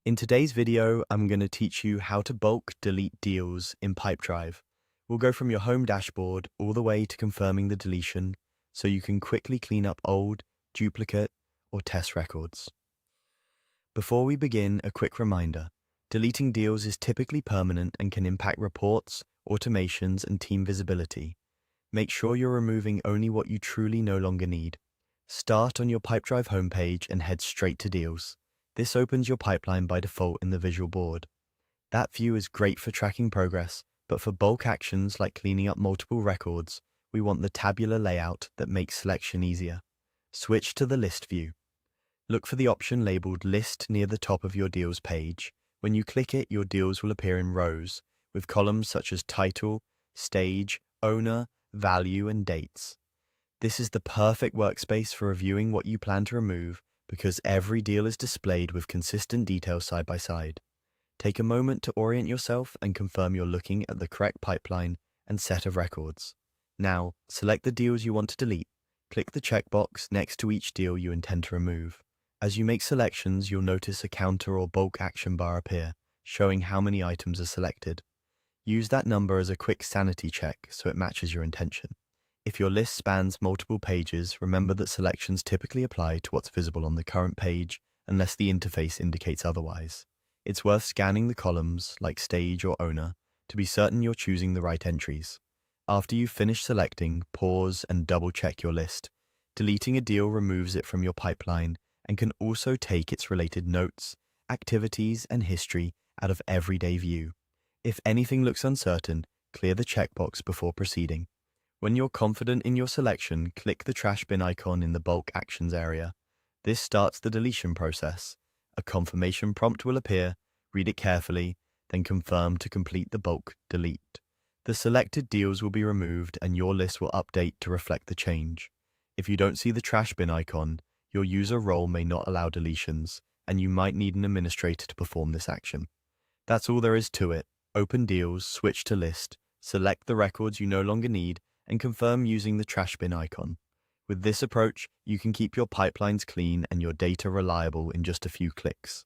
In today's video, I'm going to teach you how to bulk delete deals in Pipedrive. We'll go from your home dashboard all the way to confirming the deletion so you can quickly clean up old, duplicate, or test records. Before we begin, a quick reminder. Deleting deals is typically permanent and can impact reports, automations, and team visibility. Make sure you're removing only what you truly no longer need. Start on your Pipedrive homepage and head straight to deals. This opens your pipeline by default in the visual board. That view is great for tracking progress, but for bulk actions like cleaning up multiple records, we want the tabular layout that makes selection easier. Switch to the list view. Look for the option labeled List near the top of your deals page. When you click it, your deals will appear in rows, with columns such as title, stage, owner, value, and dates. This is the perfect workspace for reviewing what you plan to remove because every deal is displayed with consistent details side by side. Take a moment to orient yourself and confirm you're looking at the correct pipeline and set of records. Now, select the deals you want to delete. Click the checkbox next to each deal you intend to remove. As you make selections, you'll notice a counter or bulk action bar appear, showing how many items are selected. Use that number as a quick sanity check so it matches your intention. If your list spans multiple pages, remember that selections typically apply to what's visible on the current page unless the interface indicates otherwise. It's worth scanning the columns, like stage or owner, to be certain you're choosing the right entries. After you've finished selecting, pause and double-check your list. Deleting a deal removes it from your pipeline and can also take its related notes, activities, and history out of everyday view. If anything looks uncertain, clear the checkbox before proceeding. When you're confident in your selection, click the trash bin icon in the bulk actions area. This starts the deletion process. A confirmation prompt will appear, read it carefully, then confirm to complete the bulk delete. The selected deals will be removed and your list will update to reflect the change. If you don't see the trash bin icon, your user role may not allow deletions, and you might need an administrator to perform this action. That's all there is to it. Open deals, switch to list, select the records you no longer need, and confirm using the trash bin icon. With this approach, you can keep your pipelines clean and your data reliable in just a few clicks.